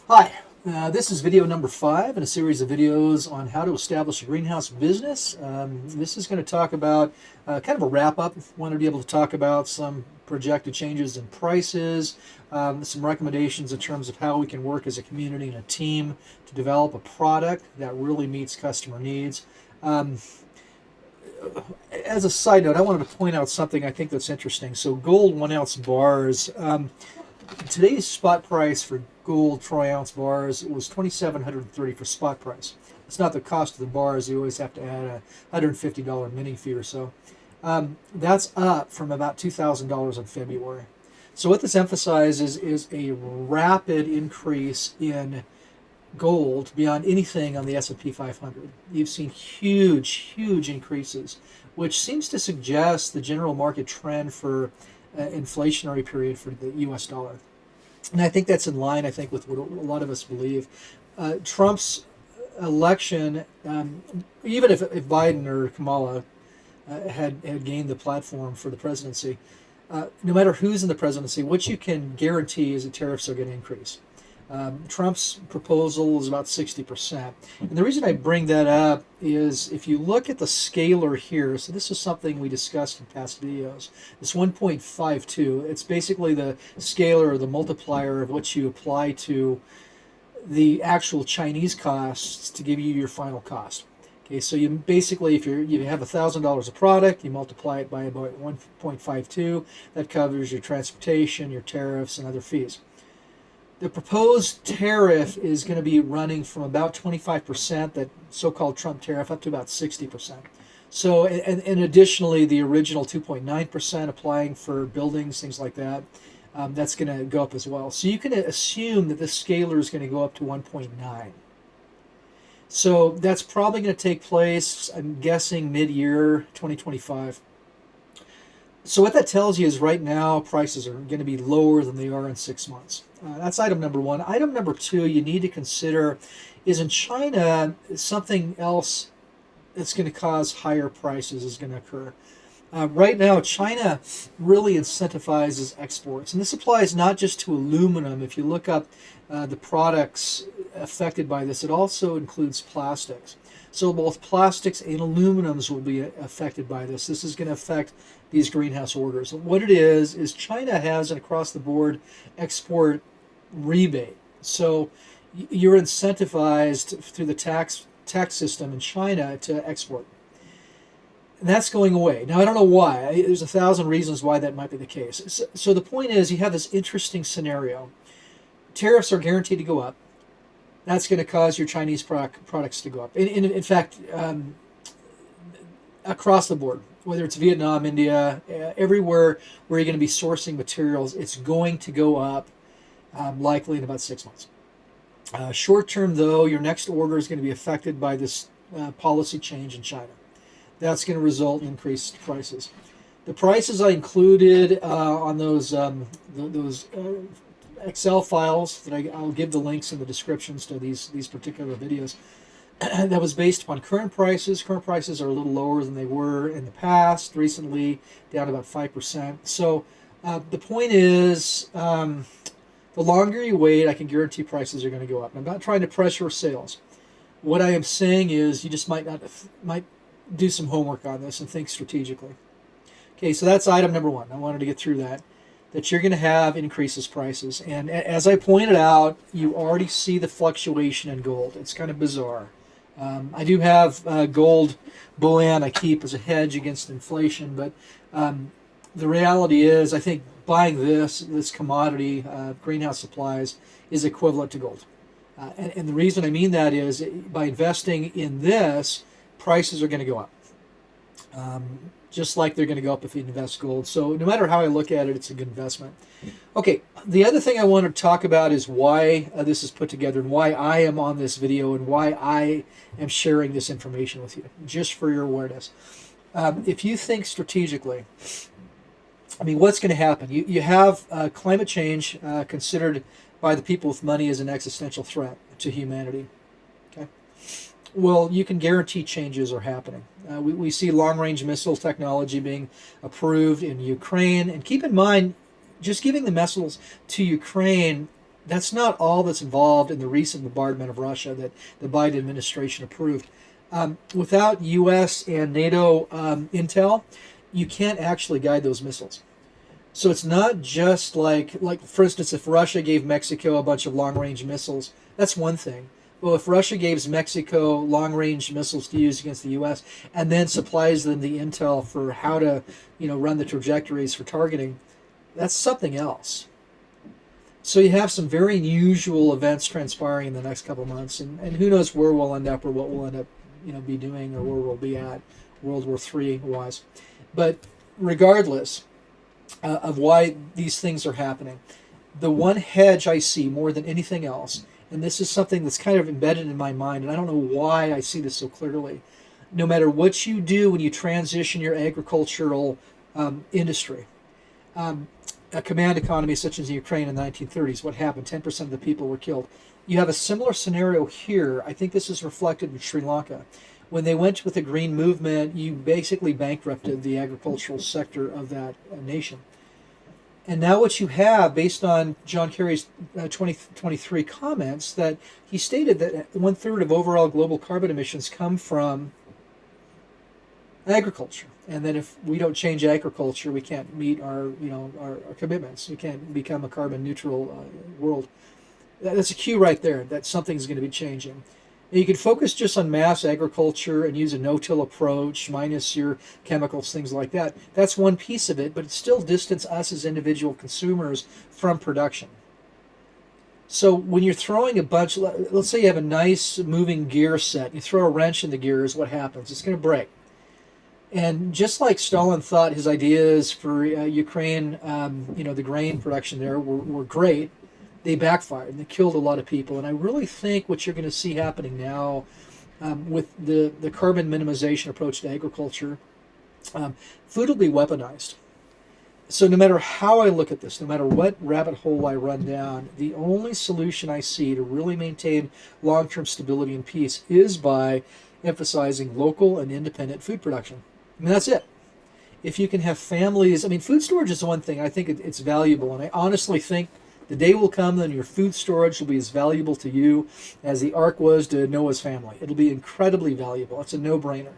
Hi, this is video number 5 in a series of videos on how to establish a greenhouse business. This is going to talk about kind of a wrap-up. Wanted to be able to talk about some projected changes in prices, some recommendations in terms of how we can work as a community and a team to develop a product that really meets customer needs. As a side note, I wanted to point out something I think that's interesting. So gold 1 ounce bars. Today's spot price for gold troy ounce bars was $2,730 for spot price. It's not the cost of the bars. You always have to add a $150 mini fee or so. That's up from about $2,000 in February. So what this emphasizes is a rapid increase in gold beyond anything on the S&P 500. You've seen huge increases, which seems to suggest the general market trend for inflationary period for the U.S. dollar. And I think that's in line, I think, with what a lot of us believe. Trump's election, even if Biden or Kamala had gained the platform for the presidency, no matter who's in the presidency, what you can guarantee is that tariffs are going to increase. Trump's proposal is about 60%. And the reason I bring that up is if you look at the scalar here, so this is something we discussed in past videos, this 1.52, it's basically the scalar or the multiplier of what you apply to the actual Chinese costs to give you your final cost. Okay, so you basically, if you have $1,000 of product, you multiply it by about 1.52, that covers your transportation, your tariffs, and other fees. The proposed tariff is going to be running from about 25%, that so-called Trump tariff, up to about 60%. So, and additionally, the original 2.9% applying for buildings, things like that, that's going to go up as well. So you can assume that the scalar is going to go up to 1.9. So that's probably going to take place, I'm guessing, mid-year 2025. So what that tells you is right now prices are going to be lower than they are in 6 months. That's item number 1. Item number 2 you need to consider is in China, something else that's going to cause higher prices is going to occur. Right now, China really incentivizes exports. And this applies not just to aluminum. If you look up the products affected by this, it also includes plastics. So both plastics and aluminums will be affected by this. This is going to affect these greenhouse orders. What it is China has an across-the-board export rebate. So you're incentivized through the tax system in China to export. And that's going away. Now, I don't know why. There's 1,000 reasons why that might be the case. So the point is you have this interesting scenario. Tariffs are guaranteed to go up. That's going to cause your Chinese products to go up. In fact, across the board, whether it's Vietnam, India, everywhere where you're going to be sourcing materials, it's going to go up likely in about 6 months. Short term, though, your next order is going to be affected by this policy change in China. That's going to result in increased prices. The prices I included on those Excel files that I'll give the links in the descriptions to these particular videos. That was based upon current prices. Current prices are a little lower than they were in the past. Recently, down about 5%. So the point is, the longer you wait, I can guarantee prices are going to go up. I'm not trying to pressure sales. What I am saying is, you just might do some homework on this and think strategically. Okay, so that's item number 1. I wanted to get through that you're going to have increases prices. And as I pointed out, you already see the fluctuation in gold. It's kind of bizarre. I do have gold bullion I keep as a hedge against inflation, but the reality is I think buying this commodity, greenhouse supplies, is equivalent to gold. And the reason I mean that is by investing in this, prices are going to go up. Just like they're going to go up if you invest gold. So no matter how I look at it, it's a good investment. Okay, the other thing I want to talk about is why this is put together and why I am on this video and why I am sharing this information with you, just for your awareness. If you think strategically, I mean, what's going to happen? You have climate change considered by the people with money as an existential threat to humanity. Okay. Well, you can guarantee changes are happening. We see long-range missile technology being approved in Ukraine. And keep in mind, just giving the missiles to Ukraine That's not all that's involved in the recent bombardment of Russia that the Biden administration approved. Without U.S. and NATO intel, you can't actually guide those missiles. So it's not just like for instance, if Russia gave Mexico a bunch of long-range missiles, that's one thing. Well, if Russia gives Mexico long-range missiles to use against the U.S. and then supplies them the intel for how to, run the trajectories for targeting, that's something else. So you have some very unusual events transpiring in the next couple of months, and who knows where we'll end up or what we'll end up, be doing or where we'll be at World War III wise. But regardless of why these things are happening, the one hedge I see more than anything else, and this is something that's kind of embedded in my mind, and I don't know why I see this so clearly. No matter what you do when you transition your agricultural industry, a command economy such as Ukraine in the 1930s, what happened? 10% of the people were killed. You have a similar scenario here. I think this is reflected in Sri Lanka. When they went with the Green Movement, you basically bankrupted the agricultural sector of that nation. And now what you have, based on John Kerry's 2023 comments, that he stated that 1/3 of overall global carbon emissions come from agriculture, and that if we don't change agriculture, we can't meet our commitments. We can't become a carbon neutral world. That's a cue right there that something's going to be changing. And you can focus just on mass agriculture and use a no-till approach, minus your chemicals, things like that. That's one piece of it, but it still distance us as individual consumers from production. So when you're throwing a bunch, let's say you have a nice moving gear set, you throw a wrench in the gears, what happens? It's going to break. And just like Stalin thought his ideas for Ukraine, the grain production there were great, they backfired and they killed a lot of people. And I really think what you're going to see happening now with the carbon minimization approach to agriculture, food will be weaponized. So no matter how I look at this, no matter what rabbit hole I run down, the only solution I see to really maintain long-term stability and peace is by emphasizing local and independent food production. I mean, that's it. If you can have families, food storage is one thing. I think it's valuable, and I honestly think the day will come when your food storage will be as valuable to you as the ark was to Noah's family. It'll be incredibly valuable. It's a no-brainer.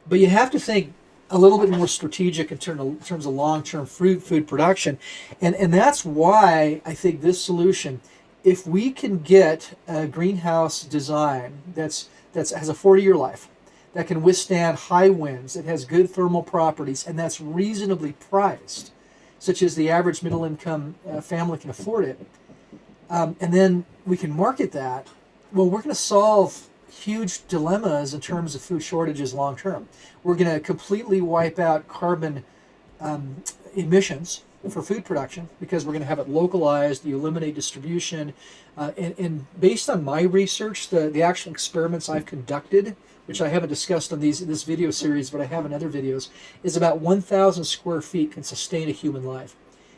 But you have to think a little bit more strategic in terms of long-term food production, and that's why I think this solution, if we can get a greenhouse design that has a 40-year life, that can withstand high winds, that has good thermal properties, and that's reasonably priced, such as the average middle-income family can afford it, and then we can market that, well, we're going to solve huge dilemmas in terms of food shortages long term. We're going to completely wipe out carbon emissions for food production because we're going to have it localized. You eliminate distribution. And based on my research, the actual experiments I've conducted, which I haven't discussed on this video series, but I have in other videos, is about 1,000 square feet can sustain a human life.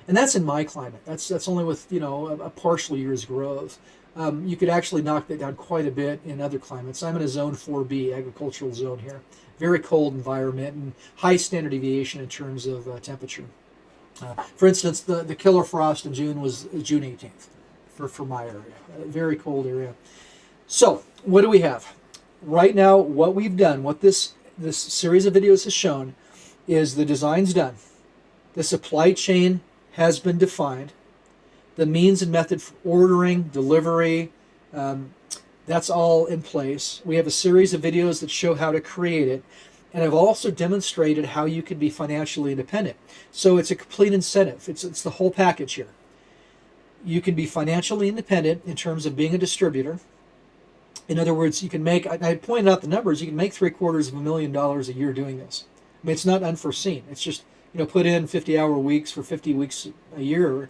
And that's in my climate. That's only with a partial year's growth. You could actually knock that down quite a bit in other climates. I'm in a zone 4B agricultural zone here. Very cold environment and high standard deviation in terms of temperature. For instance, the killer frost in June was June 18th for my area. A very cold area. So what do we have? Right now, what we've done, what this series of videos has shown, is the design's done. The supply chain has been defined. The means and method for ordering, delivery, that's all in place. We have a series of videos that show how to create it. And I've also demonstrated how you can be financially independent. So it's a complete incentive. It's the whole package here. You can be financially independent in terms of being a distributor. In other words, you can make, I pointed out the numbers, you can make $750,000 a year doing this. It's not unforeseen. It's just, put in 50-hour weeks for 50 weeks a year.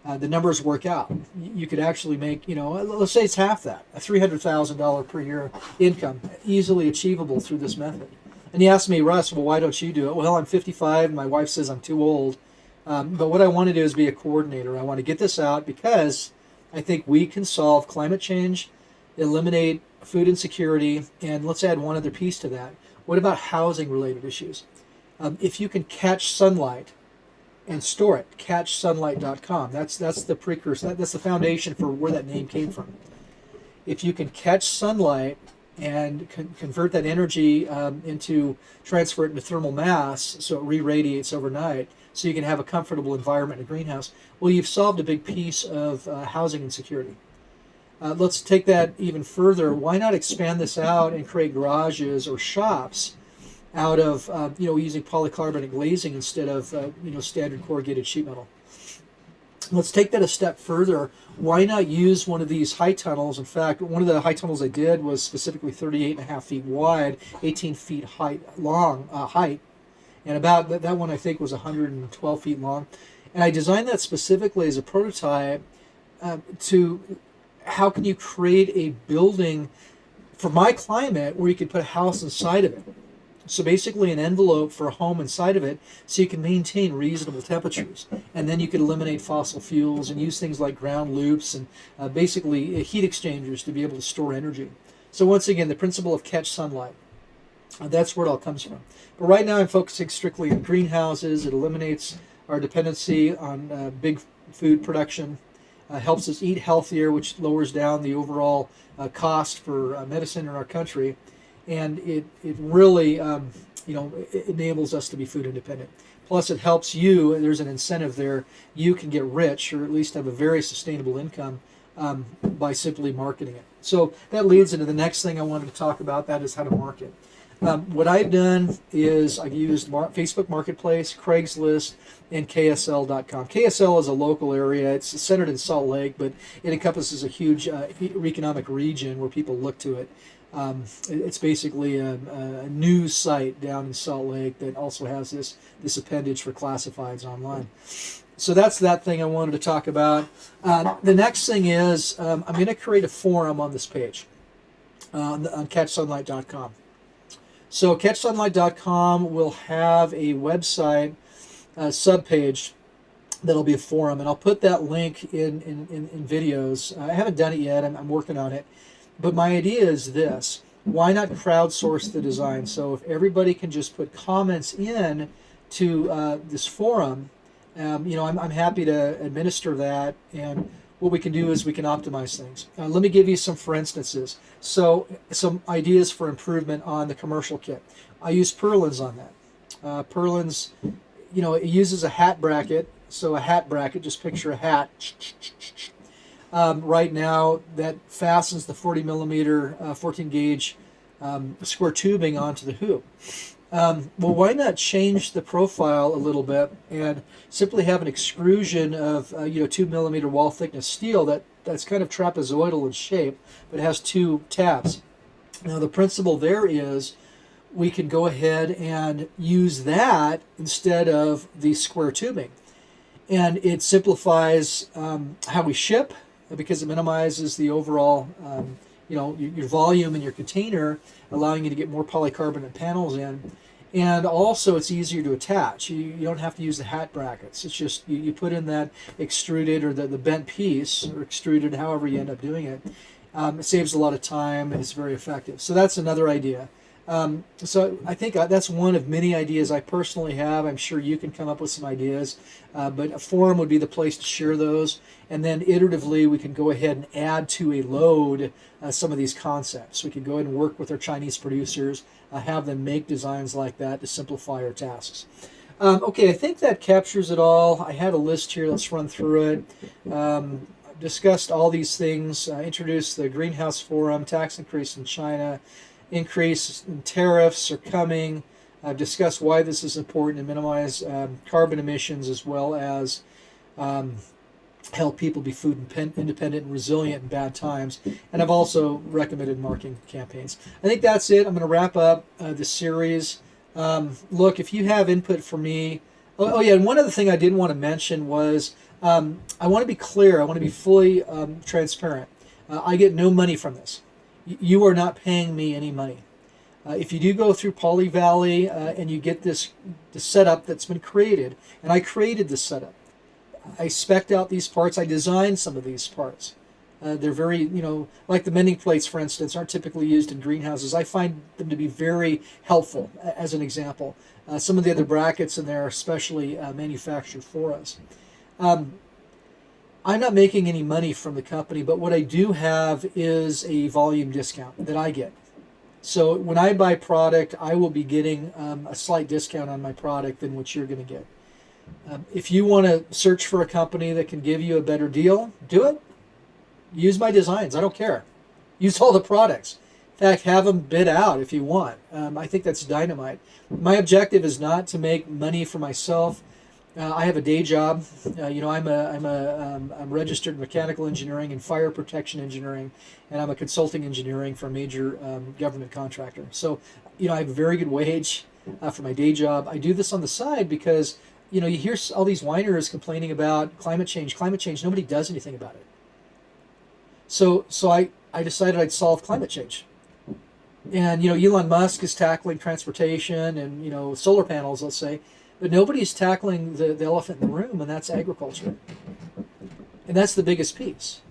The numbers work out. You could actually make, let's say it's half that, a $300,000 per year income, easily achievable through this method. And he asked me, Russ, well, why don't you do it? Well, I'm 55, and my wife says I'm too old. But what I want to do is be a coordinator. I want to get this out because I think we can solve climate change, eliminate food insecurity, and let's add one other piece to that. What about housing-related issues? If you can catch sunlight and store it. CatchSunlight.com. That's the precursor. That's the foundation for where that name came from. If you can catch sunlight and convert that energy transfer it into thermal mass, so it re-radiates overnight, so you can have a comfortable environment in a greenhouse, well, you've solved a big piece of housing insecurity. Let's take that even further. Why not expand this out and create garages or shops out of using polycarbonate glazing instead of standard corrugated sheet metal? Let's take that a step further. Why not use one of these high tunnels? In fact, one of the high tunnels I did was specifically 38.5 feet wide, 18 feet height, and about that one I think was 112 feet long. And I designed that specifically as a prototype to how can you create a building for my climate where you could put a house inside of it. So basically an envelope for a home inside of it so you can maintain reasonable temperatures. And then you could eliminate fossil fuels and use things like ground loops and basically heat exchangers to be able to store energy. So once again, the principle of catch sunlight. That's where it all comes from. But right now I'm focusing strictly on greenhouses. It eliminates our dependency on big food production. Helps us eat healthier, which lowers down the overall cost for medicine in our country. And it really it enables us to be food independent. Plus it helps you, there's an incentive there, you can get rich or at least have a very sustainable income by simply marketing it. So that leads into the next thing I wanted to talk about, that is how to market. What I've done is I've used Facebook Marketplace, Craigslist, and KSL.com. KSL is a local area. It's centered in Salt Lake, but it encompasses a huge economic region where people look to it. It's basically a news site down in Salt Lake that also has this appendage for classifieds online. So that's that thing I wanted to talk about. The next thing is I'm going to create a forum on this page on CatchSunlight.com. So CatchSunlight.com will have a website subpage that'll be a forum, and I'll put that link in videos. I haven't done it yet. I'm working on it. But my idea is this. Why not crowdsource the design? So if everybody can just put comments in to this forum, I'm happy to administer that. And what we can do is we can optimize things. Let me give you some for instances. So some ideas for improvement on the commercial kit. I use purlins on that. Purlins, it uses a hat bracket. So a hat bracket, just picture a hat. Right now, that fastens the 40 millimeter, 14 gauge square tubing onto the hoop. Well, why not change the profile a little bit and simply have an extrusion of 2 millimeter wall thickness steel that's kind of trapezoidal in shape, but has two tabs. Now the principle there is we can go ahead and use that instead of the square tubing, and it simplifies how we ship, because it minimizes the overall, your volume in your container, allowing you to get more polycarbonate panels in. And also it's easier to attach. You don't have to use the hat brackets. It's just you put in that extruded or the bent piece, or extruded, however you end up doing it. It saves a lot of time and it's very effective. So that's another idea. So I think that's one of many ideas I personally have. I'm sure you can come up with some ideas, but a forum would be the place to share those. And then iteratively, we can go ahead and add to a load some of these concepts. We can go ahead and work with our Chinese producers, have them make designs like that to simplify our tasks. Okay, I think that captures it all. I had a list here. Let's run through it. Discussed all these things, introduced the greenhouse forum, tax increase in China, increase in tariffs are coming. I've discussed why this is important to minimize carbon emissions, as well as help people be food independent and resilient in bad times. And I've also recommended marketing campaigns. I think that's it. I'm going to wrap up the series. Look, if you have input for me, yeah, and one other thing I did want to mention was I want to be clear. I want to be fully transparent. I get no money from this. You are not paying me any money. If you do go through Poly Valley and you get the setup that's been created, and I created this setup, I spec'd out these parts, I designed some of these parts. They're very, like the mending plates, for instance, aren't typically used in greenhouses. I find them to be very helpful, as an example. Some of the other brackets in there are specially manufactured for us. Um, I'm not making any money from the company, but what I do have is a volume discount that I get. So when I buy product, I will be getting a slight discount on my product than what you're going to get. If you want to search for a company that can give you a better deal, do it. Use my designs. I don't care. Use all the products. In fact, have them bid out if you want. I think that's dynamite. My objective is not to make money for myself. I have a day job. I'm registered mechanical engineering and fire protection engineering, and I'm a consulting engineering for a major government contractor. So, I have a very good wage for my day job. I do this on the side because, you hear all these whiners complaining about climate change. Climate change. Nobody does anything about it. So I decided I'd solve climate change. And, Elon Musk is tackling transportation and, solar panels, let's say. But nobody's tackling the elephant in the room, and that's agriculture. And that's the biggest piece.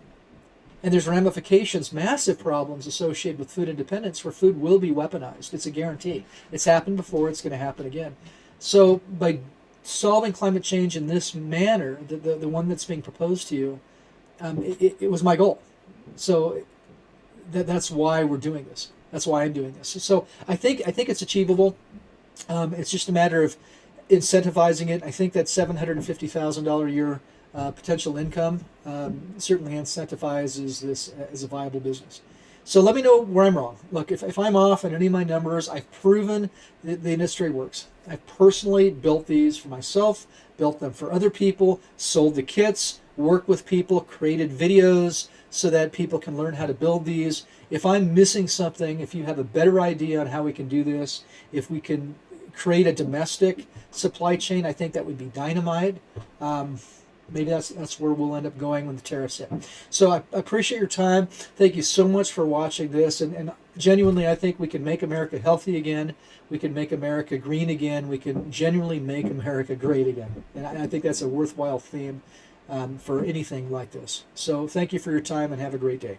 And there's ramifications, massive problems associated with food independence where food will be weaponized. It's a guarantee. It's happened before. It's going to happen again. So by solving climate change in this manner, the one that's being proposed to you, it was my goal. So that's why we're doing this. That's why I'm doing this. So I think it's achievable. It's just a matter of incentivizing it. I think that $750,000 a year potential income certainly incentivizes this as a viable business. So let me know where I'm wrong. Look, if I'm off on any of my numbers, I've proven that the industry works. I've personally built these for myself, built them for other people, sold the kits, worked with people, created videos so that people can learn how to build these. If I'm missing something, if you have a better idea on how we can do this, if we can create a domestic supply chain, I think that would be dynamite. Maybe that's where we'll end up going when the tariffs hit. So I appreciate your time. Thank you so much for watching this. And genuinely, I think we can make America healthy again. We can make America green again. We can genuinely make America great again. And I think that's a worthwhile theme for anything like this. So thank you for your time and have a great day.